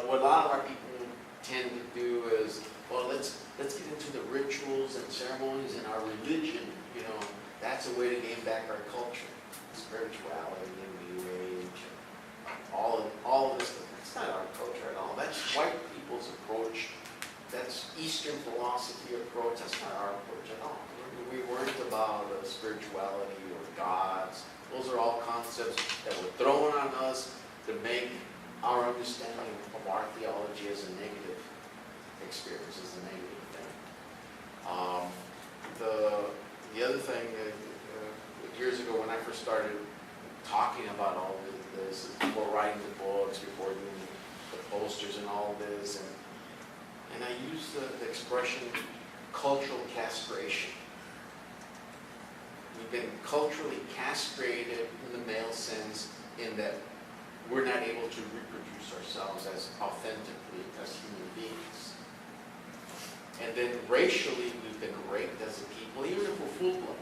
what a lot of our people tend to do is, well, let's get into the rituals and ceremonies and our religion. You know, that's a way to gain back our culture, spirituality and New Age, all of this. That's not our culture at all. That's white people's approach. That's Eastern philosophy approach. That's not our approach at all. We weren't about spirituality or gods. Those are all concepts that were thrown on us to make our understanding of our theology as a negative experience, as a negative thing. The other thing, years ago when I first started talking about all this, before writing the books, before doing the posters and all this, and I used the expression cultural castration. We've been culturally castrated in the male sense in that we're not able to reproduce ourselves as authentically as human beings. And then racially, we've been raped as a people, even if we're full-blown.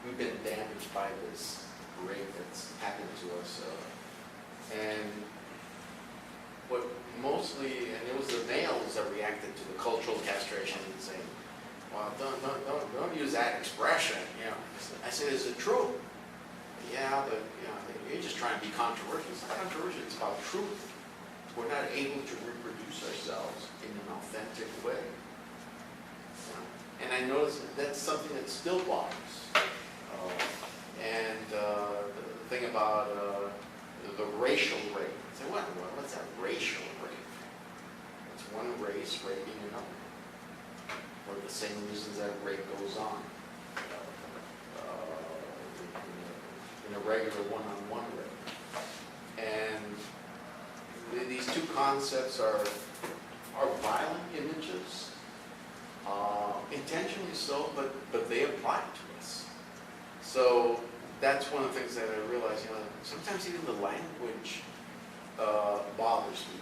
We've been damaged by this rape that's happened to us. And what mostly, and it was the males that reacted to the cultural castration and saying, well, don't use that expression, you know. I said, is it true? Yeah, but you know, you're just trying to be controversial. It's not controversial, it's about truth. We're not able to reproduce ourselves in an authentic way. You know? And I noticed that's something that still bothers. The thing about the racial rape. I said, what's that racial rape? It's one race raping another. For the same reasons that rape goes on. In a regular one-on-one rape. And these two concepts are violent images, intentionally so, but they apply to us. So that's one of the things that I realized, you know, sometimes even the language bothers me.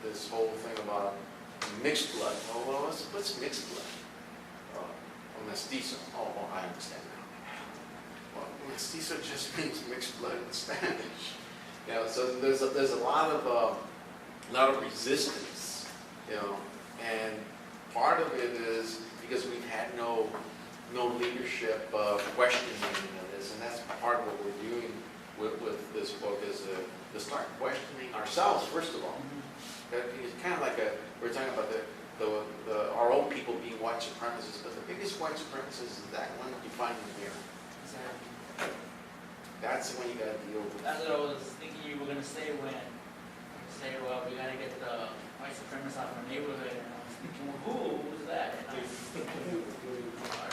This whole thing about mixed blood. Oh, well, what's mixed blood? Mestizo. Oh, well, I understand now. Well, mestizo just means mixed blood in Spanish. You know, so there's a lot of resistance. You know, and part of it is because we've had no leadership questioning of this, and that's part of what we're doing with this book is to start questioning ourselves first of all. It's kind of like we're talking about our own people being white supremacists, but the biggest white supremacist is that one you find in the mirror. Exactly. That's the one you got to deal with. That's what I was thinking you were going to say when you say, well, we got to get the white supremacists out of our neighborhood. And I was thinking, well, who's that?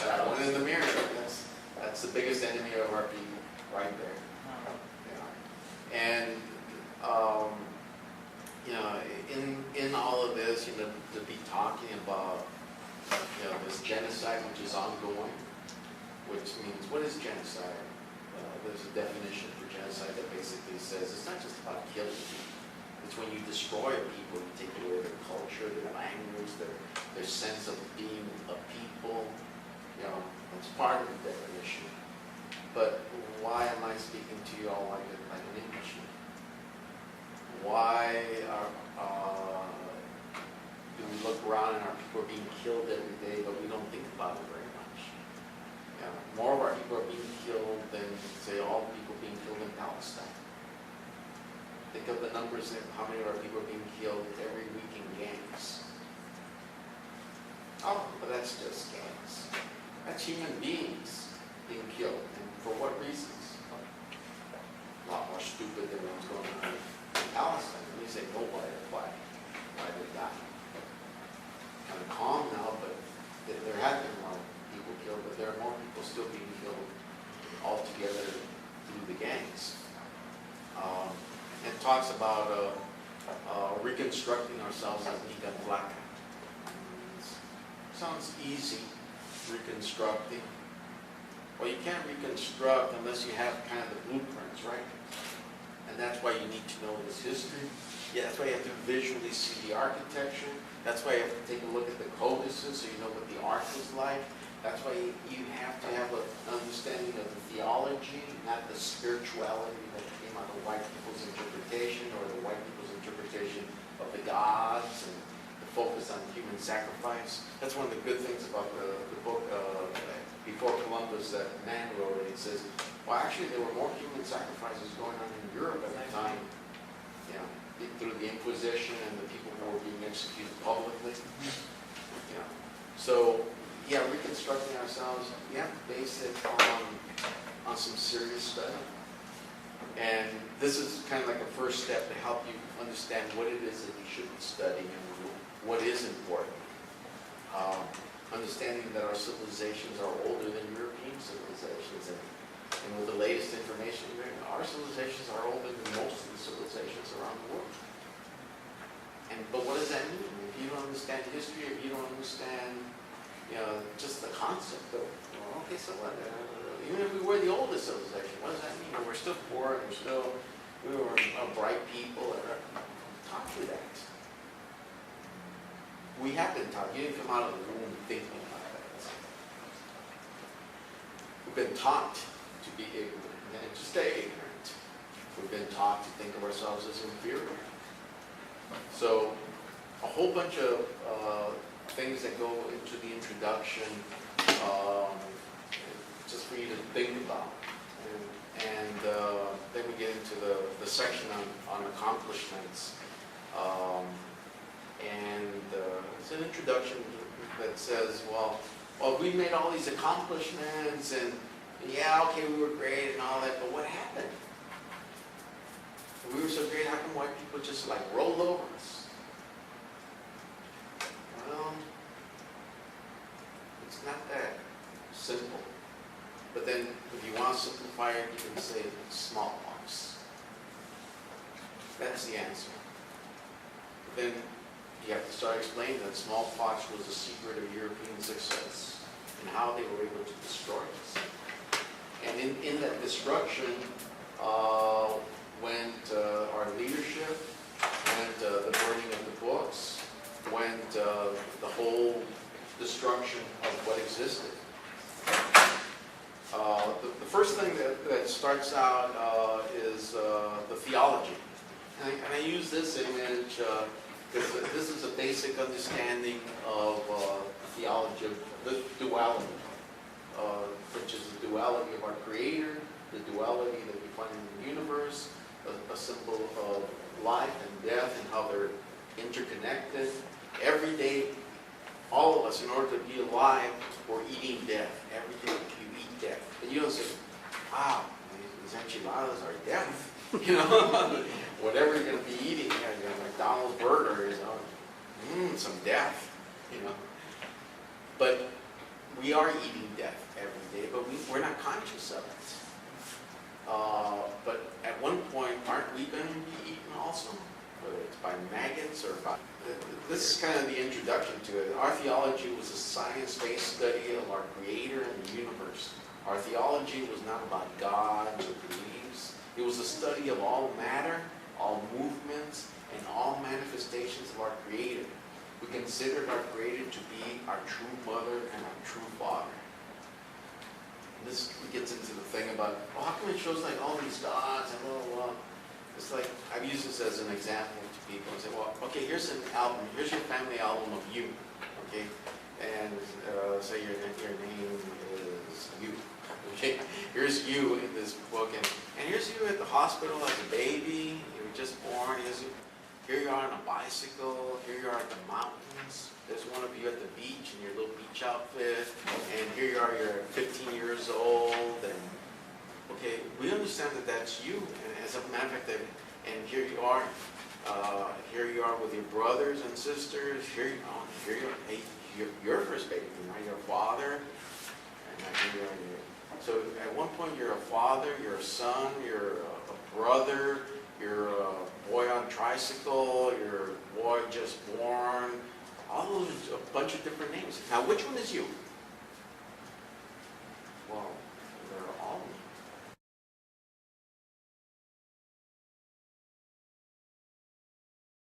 That one in the mirror. That's the biggest enemy of our people, right there. Yeah. And you know, in all of this, you know, to be talking about, you know, this genocide which is ongoing, which means, what is genocide? There's a definition for genocide that basically says it's not just about killing people. It's when you destroy a people, you take away their culture, their language, their sense of being a people. You know, that's part of the definition. But why am I speaking to you all like an Englishman? Why do we look around and our people are being killed every day, but we don't think about it very much? Yeah, more of our people are being killed than, say, all the people being killed in Palestine. Think of the numbers of how many of our people are being killed every week in gangs. Oh, but that's just gangs. That's human beings being killed. And for what reasons? A lot more stupid than what's going on in Palestine. When you say, oh, why did that? Kind of calm now, but there have been more people killed, but there are more people still being killed altogether through the gangs. And talks about reconstructing ourselves as Nican Tlaca. Sounds easy, reconstructing. Well, you can't reconstruct unless you have kind of the blueprints, right? And that's why you need to know this history. Yeah, that's why you have to visually see the architecture. That's why you have to take a look at the codices so you know what the art was like. That's why you have to have an understanding understanding of the theology, not the spirituality that came out of white people's interpretation or the white people's interpretation of the gods and the focus on human sacrifice. That's one of the good things about the book Before Columbus that man wrote. It says, well, actually there were more human sacrifices going on in Europe at the time, you know, through the Inquisition and the people who were being executed publicly. You know. So, yeah, reconstructing ourselves, you have to base it on some serious study. And this is kind of like a first step to help you understand what it is that you should be studying and what is important. Understanding that our civilizations are older than European civilizations. And with the latest information, our civilizations are older than most of the civilizations around the world. But what does that mean? If you don't understand history, if you don't understand, you know, just the concept of, well, okay, so what? Even if we were the oldest civilization, what does that mean? We're still poor, and we were bright people. Talk to that. We have been taught. You didn't come out of the womb thinking about that. We've been taught to be ignorant and to stay ignorant. We've been taught to think of ourselves as inferior. So, a whole bunch of things that go into the introduction, just for you to think about. And then we get into the section on accomplishments. It's an introduction that says, well, we made all these accomplishments, and yeah, okay, we were great and all that, but what happened? We were so great, how come white people just like rolled over us? Well, it's not that simple. But then, if you want to simplify it, you can say smallpox. That's the answer. But then, you have to start explaining that smallpox was the secret of European success and how they were able to destroy us. And in that destruction went our leadership, went the burning of the books, went the whole destruction of what existed. The first thing that starts out is the theology. And I use this image because this is a basic understanding of theology of the duality, which is the duality of our Creator, the duality that we find in the universe, a symbol of life and death and how they're interconnected. Every day, all of us, in order to be alive, we're eating death. Every day you eat death. And you don't say, wow, these enchiladas are death. You know, whatever you're going to be eating, your McDonald's burger is, some death, you know. But we are eating death every day, but we're not conscious of it. But at one point, aren't we going to be eaten also? Whether it's by maggots or by... This is kind of the introduction to it. Our theology was a science-based study of our Creator and the universe. Our theology was not about gods or beliefs. It was a study of all matter, all movements, and all manifestations of our Creator. We considered our Creator to be our true mother and our true father. And this gets into the thing about, well, how come it shows like all these gods and blah, blah, blah. It's like, I've used this as an example to people and say, well, okay, here's an album, here's your family album of you, okay? And say your name is you, okay? Here's you in this book, and here's you at the hospital as a baby, you were just born, here you are on a bicycle, here you are at the mountains, there's one of you at the beach in your little beach outfit, and here you are, you're 15 years old, and okay, we understand that that's you, and as a matter of fact, and here you are with your brothers and sisters, here you are, hey, you're your first baby, now you're a father, and now here you are, so at one point you're a father, you're a son, you're a brother, you're a boy on tricycle, you're a boy just born, all those, a bunch of different names. Now which one is you? Well,